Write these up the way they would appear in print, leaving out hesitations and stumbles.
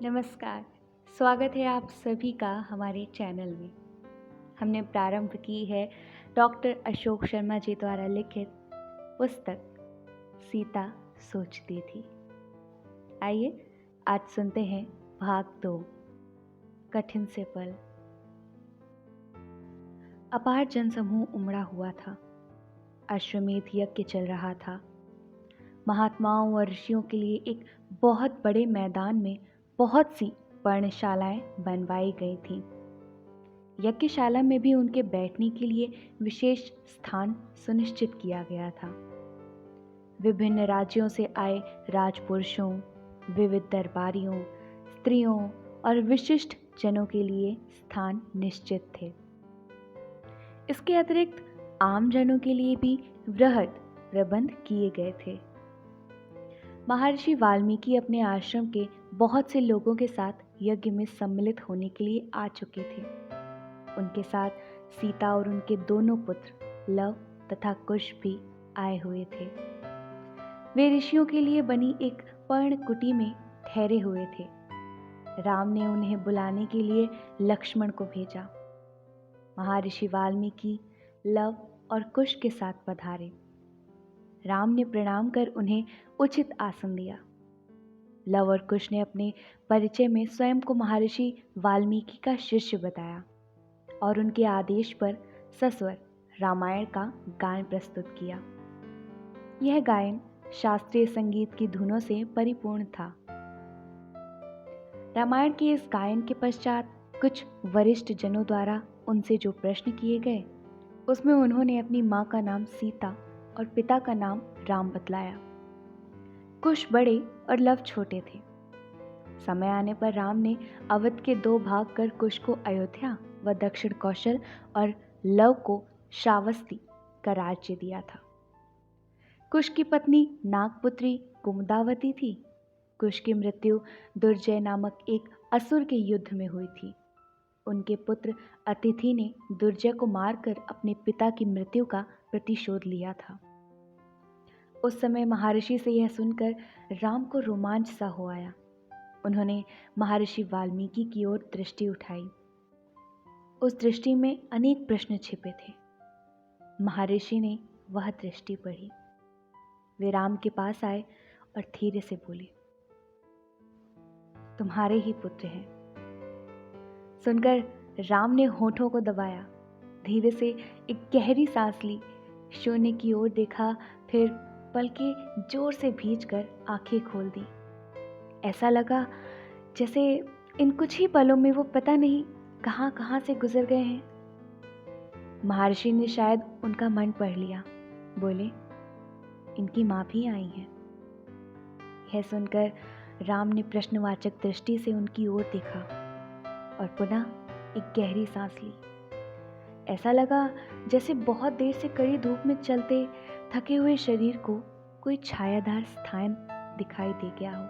नमस्कार। स्वागत है आप सभी का हमारे चैनल में। हमने प्रारंभ की है डॉक्टर अशोक शर्मा जी द्वारा लिखित पुस्तक सीता सोचती थी। आइए आज सुनते हैं भाग 2, कठिन से पल। अपार जनसमूह उमड़ा हुआ था। अश्वमेध यज्ञ चल रहा था। महात्माओं और ऋषियों के लिए एक बहुत बड़े मैदान में बहुत सी पर्णशालाएं बनवाई गई थीं। यज्ञशाला में भी उनके बैठने के लिए विशेष स्थान सुनिश्चित किया गया था। विभिन्न राज्यों से आए राजपुरुषों, विविध दरबारियों, स्त्रियों और विशिष्ट जनों के लिए स्थान निश्चित थे। इसके अतिरिक्त आम जनों के लिए भी वृहद प्रबंध किए गए थे। महर्षि वाल्मीकि अपने आश्रम के बहुत से लोगों के साथ यज्ञ में सम्मिलित होने के लिए आ चुके थे। उनके साथ सीता और उनके दोनों पुत्र लव तथा कुश भी आए हुए थे। वे ऋषियों के लिए बनी एक पर्णकुटी में ठहरे हुए थे। राम ने उन्हें बुलाने के लिए लक्ष्मण को भेजा। महर्षि वाल्मीकि लव और कुश के साथ पधारे। राम ने प्रणाम कर उन्हें उचित आसन दिया। लव और कुश ने अपने परिचय में स्वयं को महर्षि वाल्मीकि का शिष्य बताया और उनके आदेश पर सस्वर रामायण का गायन प्रस्तुत किया। यह गायन शास्त्रीय संगीत की धुनों से परिपूर्ण था। रामायण के इस गायन के पश्चात कुछ वरिष्ठ जनों द्वारा उनसे जो प्रश्न किए गए, उसमें उन्होंने अपनी माँ का नाम सीता और पिता का नाम राम बतलाया। कुश बड़े और लव छोटे थे। समय आने पर राम ने अवध के 2 भाग कर कुश को अयोध्या व दक्षिण कौशल और लव को श्रावस्ती का राज्य दिया था। कुश की पत्नी नागपुत्री कुमुदावती थी। कुश की मृत्यु दुर्जय नामक एक असुर के युद्ध में हुई थी। उनके पुत्र अतिथि ने दुर्जय को मारकर अपने पिता की मृत्यु का प्रतिशोध लिया था। उस समय महर्षि से यह सुनकर राम को रोमांच सा हो आया। उन्होंने महर्षि वाल्मीकि की ओर दृष्टि उठाई। उस दृष्टि में अनेक प्रश्न छिपे थे। महर्षि ने वह दृष्टि पढ़ी। वे राम के पास आए और धीरे से बोले, तुम्हारे ही पुत्र हैं। सुनकर राम ने होठों को दबाया, धीरे से एक गहरी सांस ली, शून्य की ओर देखा, फिर पलकें जोर से भींचकर आंखें खोल दी। ऐसा लगा जैसे इन कुछ ही पलों में वो पता नहीं कहां कहां से गुजर गए हैं। महर्षि ने शायद उनका मन पढ़ लिया। बोले, इनकी मां भी आई हैं। यह सुनकर राम ने प्रश्नवाचक दृष्टि से उनकी ओर देखा और पुनः एक गहरी सांस ली। ऐसा लगा जैसे बहुत देर से कड़ी धूप में चलते थके हुए शरीर को कोई छायादार स्थान दिखाई दे गया हो।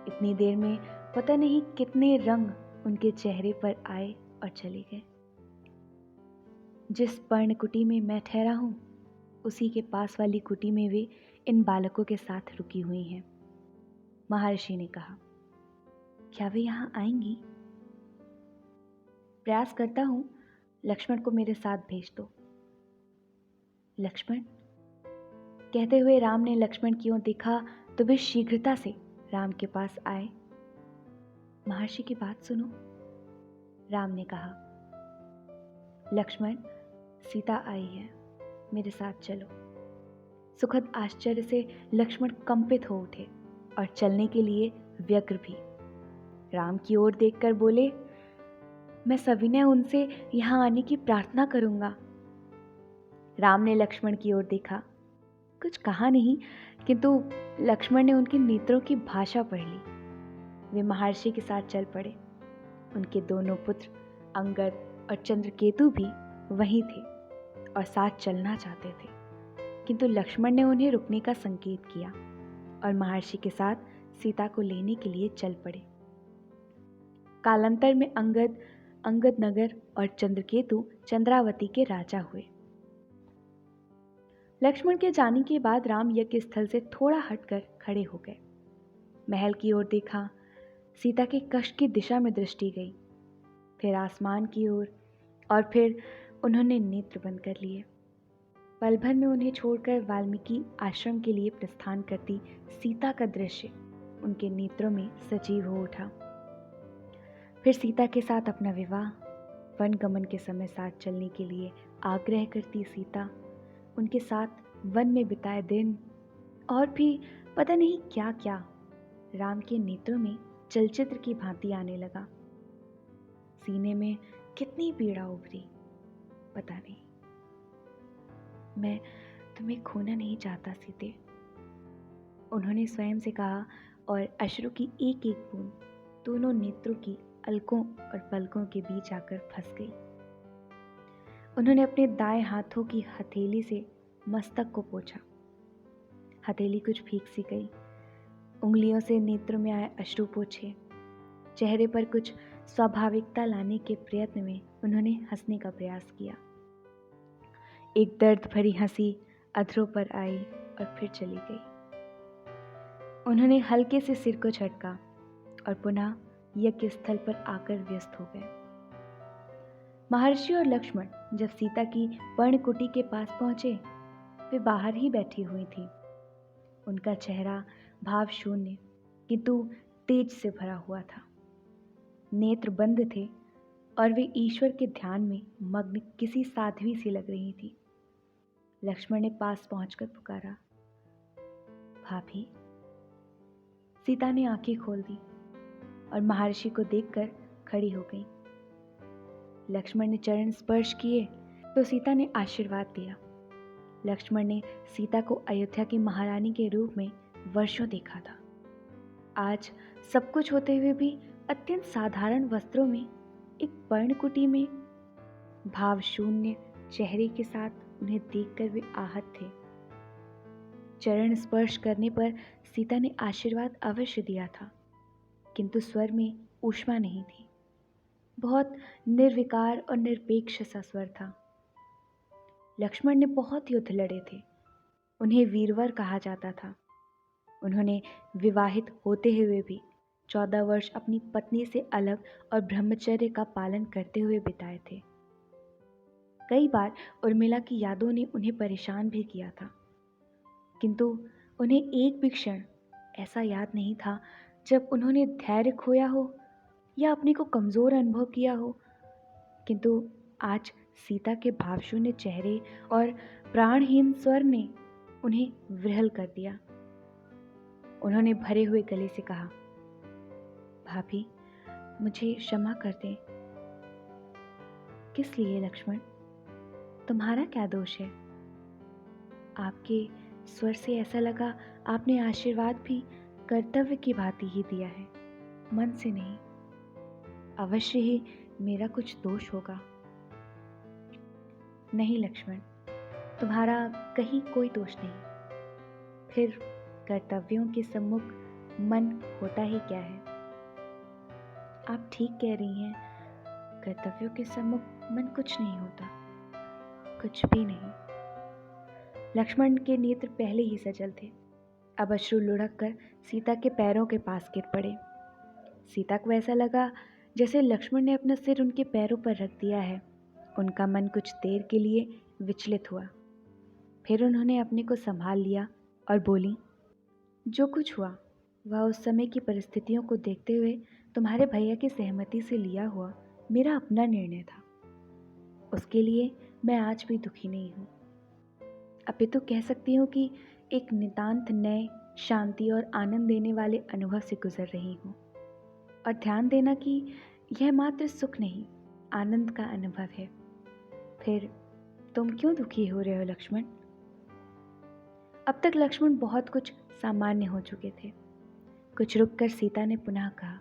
इतनी देर में पता नहीं कितने रंग उनके चेहरे पर आए और चले गए। जिस पर्णकुटी में मैं ठहरा हूं, उसी के पास वाली कुटी में वे इन बालकों के साथ रुकी हुई हैं। महर्षि ने कहा, क्या वे यहां आएंगी? प्रयास करता हूं, लक्ष्मण को मेरे साथ भेज दो। लक्ष्मण? कहते हुए राम ने लक्ष्मण की ओर देखा तो वे शीघ्रता से राम के पास आए। महर्षि की बात सुनो, राम ने कहा। लक्ष्मण, सीता आई है, मेरे साथ चलो। सुखद आश्चर्य से लक्ष्मण कंपित हो उठे और चलने के लिए व्यग्र भी। राम की ओर देखकर बोले, मैं सविनय उनसे यहां आने की प्रार्थना करूंगा। राम ने लक्ष्मण की ओर देखा, कुछ कहा नहीं, किंतु लक्ष्मण ने उनके नेत्रों की भाषा पढ़ ली। वे महर्षि के साथ चल पड़े। उनके दोनों पुत्र अंगद और चंद्रकेतु भी वहीं थे और साथ चलना चाहते थे, किंतु लक्ष्मण ने उन्हें रुकने का संकेत किया और महर्षि के साथ सीता को लेने के लिए चल पड़े। कालांतर में अंगद नगर और चंद्रकेतु चंद्रावती के राजा हुए। लक्ष्मण के जाने के बाद राम यज्ञ स्थल से थोड़ा हटकर खड़े हो गए। महल की ओर देखा सीता के कष्ट की दिशा में दृष्टि गई, फिर आसमान की ओर, और फिर उन्होंने नेत्र बंद कर लिए। पल भर में उन्हें छोड़कर वाल्मीकि आश्रम के लिए प्रस्थान करती सीता का दृश्य उनके नेत्रों में सजीव हो उठा। फिर सीता के साथ अपना विवाह, वन गमन के समय साथ चलने के लिए आग्रह करती सीता, उनके साथ वन में बिताए दिन, और भी पता नहीं क्या क्या राम के नेत्रों में चलचित्र की भांति आने लगा। सीने में कितनी पीड़ा उभरी, पता नहीं। मैं तुम्हें खोना नहीं चाहता सीते, उन्होंने स्वयं से कहा, और अश्रु की एक एक बूंद दोनों नेत्रों की अलकों और पलकों के बीच आकर फंस गई। उन्होंने अपने दाएं हाथों की हथेली से मस्तक को पोंछा। हथेली कुछ भीग सी गई। उंगलियों से नेत्रों में आए अश्रु पोंछे। चेहरे पर कुछ स्वाभाविकता लाने के प्रयत्न में उन्होंने हंसने का प्रयास किया। एक दर्द भरी हंसी अधरों पर आई और फिर चली गई। उन्होंने हल्के से सिर को झटका और पुनः यज्ञ स्थल पर आकर व्यस्त हो गए। महर्षि और लक्ष्मण जब सीता की पर्णकुटी के पास पहुंचे, वे बाहर ही बैठी हुई थी। उनका चेहरा भाव शून्य किंतु तेज से भरा हुआ था। नेत्र बंद थे और वे ईश्वर के ध्यान में मग्न किसी साध्वी सी लग रही थी। लक्ष्मण ने पास पहुंचकर पुकारा, भाभी। सीता ने आंखें खोल दी और महर्षि को देखकर खड़ी हो गई। लक्ष्मण ने चरण स्पर्श किए तो सीता ने आशीर्वाद दिया। लक्ष्मण ने सीता को अयोध्या की महारानी के रूप में वर्षों देखा था। आज सब कुछ होते हुए भी अत्यंत साधारण वस्त्रों में एक पर्णकुटी में भाव शून्य चेहरे के साथ उन्हें देखकर वे आहत थे। चरण स्पर्श करने पर सीता ने आशीर्वाद अवश्य दिया था, किंतु स्वर में ऊष्मा नहीं थी। बहुत निर्विकार और निरपेक्ष सा स्वर था। लक्ष्मण ने बहुत युद्ध लड़े थे। उन्हें वीरवर कहा जाता था। उन्होंने विवाहित होते हुए भी 14 वर्ष अपनी पत्नी से अलग और ब्रह्मचर्य का पालन करते हुए बिताए थे। कई बार उर्मिला की यादों ने उन्हें परेशान भी किया था, किंतु उन्हें एक भी क्षण ऐसा याद नहीं था जब उन्होंने धैर्य खोया हो या अपने को कमज़ोर अनुभव किया हो। किंतु आज सीता के भावशून्य चेहरे और प्राणहीन स्वर ने उन्हें विह्वल कर दिया। उन्होंने भरे हुए गले से कहा, भाभी, मुझे क्षमा कर दें। किस लिए लक्ष्मण? तुम्हारा क्या दोष है? आपके स्वर से ऐसा लगा आपने आशीर्वाद भी कर्तव्य की भांति ही दिया है, मन से नहीं। अवश्य ही मेरा कुछ दोष होगा। नहीं लक्ष्मण, तुम्हारा कहीं कोई दोष नहीं। फिर कर्तव्यों के सम्मुख मन होता ही क्या है? आप ठीक कह रही हैं, कर्तव्यों के सम्मुख मन कुछ नहीं होता, कुछ भी नहीं। लक्ष्मण के नेत्र पहले ही सजल थे। अब अश्रु लुढ़क कर सीता के पैरों के पास गिर पड़े। सीता को ऐसा लगा जैसे लक्ष्मण ने अपना सिर उनके पैरों पर रख दिया है। उनका मन कुछ देर के लिए विचलित हुआ। फिर उन्होंने अपने को संभाल लिया और बोली, जो कुछ हुआ वह उस समय की परिस्थितियों को देखते हुए तुम्हारे भैया की सहमति से लिया हुआ मेरा अपना निर्णय था। उसके लिए मैं आज भी दुखी नहीं हूँ। अपितु कह सकती हूँ कि एक नितांत नए, शांति और आनंद देने वाले अनुभव से गुजर रही हूँ। और ध्यान देना कि यह मात्र सुख नहीं, आनंद का अनुभव है। फिर तुम क्यों दुखी हो रहे हो लक्ष्मण? अब तक लक्ष्मण बहुत कुछ सामान्य हो चुके थे। कुछ रुककर सीता ने पुनः कहा,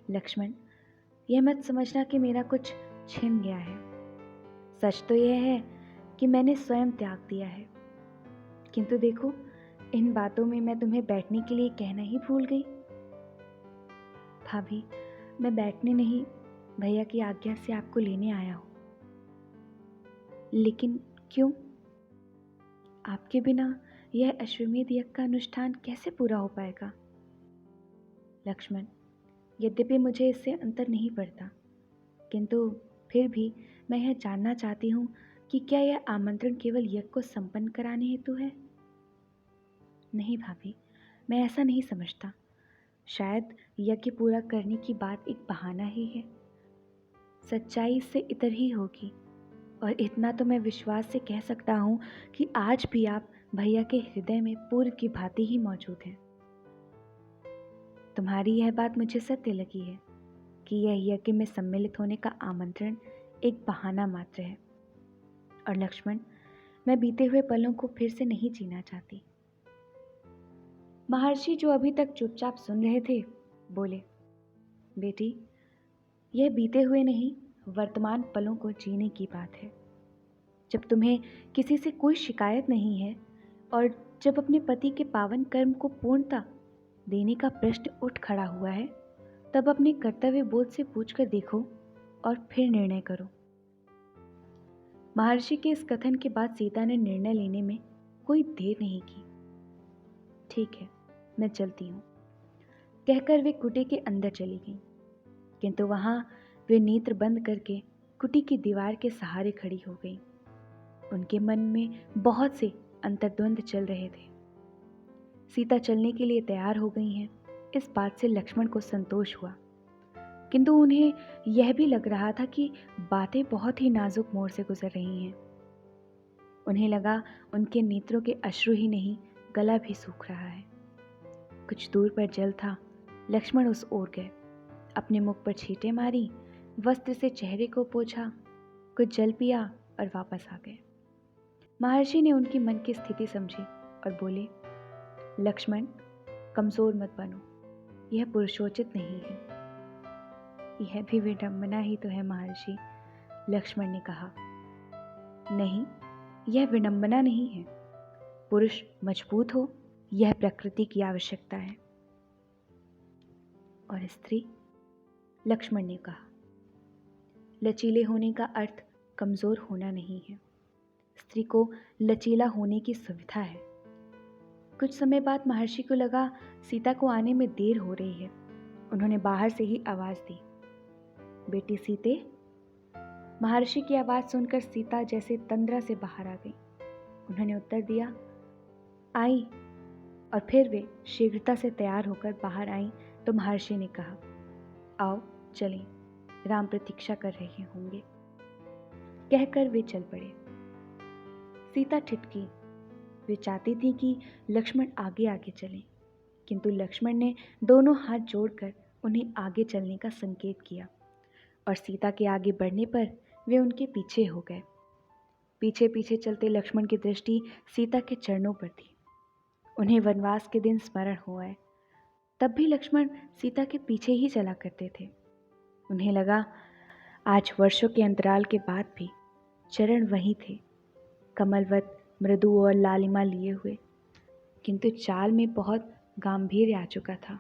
लक्ष्मण, यह मत समझना कि मेरा कुछ छिन गया है। सच तो यह है कि मैंने स्वयं त्याग दिया है, किंतु देखो, इन बातों में मैं तुम्हें बैठने के लिए कहना ही भूल गई। भाभी, मैं बैठने नहीं, भैया की आज्ञा से आपको लेने आया हूँ। लेकिन क्यों? आपके बिना यह अश्वमेध यज्ञ का अनुष्ठान कैसे पूरा हो पाएगा? लक्ष्मण, यद्यपि मुझे इससे अंतर नहीं पड़ता, किंतु फिर भी मैं यह जानना चाहती हूँ कि क्या यह आमंत्रण केवल यज्ञ को संपन्न कराने हेतु है? नहीं भाभी, मैं ऐसा नहीं समझता। शायद यज्ञ पूरा करने की बात एक बहाना ही है। सच्चाई इससे इतर ही होगी। और इतना तो मैं विश्वास से कह सकता हूँ कि आज भी आप भैया के हृदय में पूर्व की भांति ही मौजूद हैं। तुम्हारी यह बात मुझे सत्य लगी है कि यह यज्ञ में सम्मिलित होने का आमंत्रण एक बहाना मात्र है। और लक्ष्मण, मैं बीते हुए पलों को फिर से नहीं जीना चाहती। महर्षि, जो अभी तक चुपचाप सुन रहे थे, बोले, बेटी, यह बीते हुए नहीं, वर्तमान पलों को जीने की बात है। जब तुम्हें किसी से कोई शिकायत नहीं है और जब अपने पति के पावन कर्म को पूर्णता देने का प्रश्न उठ खड़ा हुआ है, तब अपने कर्तव्य बोध से पूछकर देखो और फिर निर्णय करो। महर्षि के इस कथन के बाद सीता ने निर्णय लेने में कोई देर नहीं की। ठीक है, मैं चलती हूँ, कहकर वे कुटी के अंदर चली गईं। किंतु वहां वे नेत्र बंद करके कुटी की दीवार के सहारे खड़ी हो गईं। उनके मन में बहुत से अंतर्द्वंद चल रहे थे। सीता चलने के लिए तैयार हो गई हैं, इस बात से लक्ष्मण को संतोष हुआ, किंतु उन्हें यह भी लग रहा था कि बातें बहुत ही नाजुक मोड़ से गुजर रही हैं। उन्हें लगा उनके नेत्रों के अश्रु ही नहीं, गला भी सूख रहा है। कुछ दूर पर जल था। लक्ष्मण उस ओर गए, अपने मुख पर छींटे मारी, वस्त्र से चेहरे को पोंछा, कुछ जल पिया और वापस आ गए। महर्षि ने उनकी मन की स्थिति समझी और बोले, लक्ष्मण, कमजोर मत बनो, यह पुरुषोचित नहीं है। यह भी विडंबना ही तो है महर्षि, लक्ष्मण ने कहा। नहीं, यह विडंबना नहीं है। पुरुष मजबूत हो, यह प्रकृति की आवश्यकता है। और स्त्री, लक्ष्मण ने कहा, लचीले होने का अर्थ कमजोर होना नहीं है। स्त्री को लचीला होने की सुविधा है। कुछ समय बाद महर्षि को लगा सीता को आने में देर हो रही है। उन्होंने बाहर से ही आवाज दी, बेटी सीते। महर्षि की आवाज सुनकर सीता जैसे तंद्रा से बाहर आ गई। उन्होंने उत्तर दिया, आई। और फिर वे शीघ्रता से तैयार होकर बाहर आईं तो महर्षि ने कहा, आओ चलें, राम प्रतीक्षा कर रहे होंगे। कहकर वे चल पड़े। सीता ठिठकी। वे चाहती थी कि लक्ष्मण आगे आगे चलें, किंतु लक्ष्मण ने दोनों हाथ जोड़कर उन्हें आगे चलने का संकेत किया और सीता के आगे बढ़ने पर वे उनके पीछे हो गए। पीछे पीछे चलते लक्ष्मण की दृष्टि सीता के चरणों पर थी। उन्हें वनवास के दिन स्मरण हो आए। तब भी लक्ष्मण सीता के पीछे ही चला करते थे। उन्हें लगा आज वर्षों के अंतराल के बाद भी चरण वहीं थे, कमलवत मृदु और लालिमा लिए हुए, किंतु चाल में बहुत गांभीर्य आ चुका था।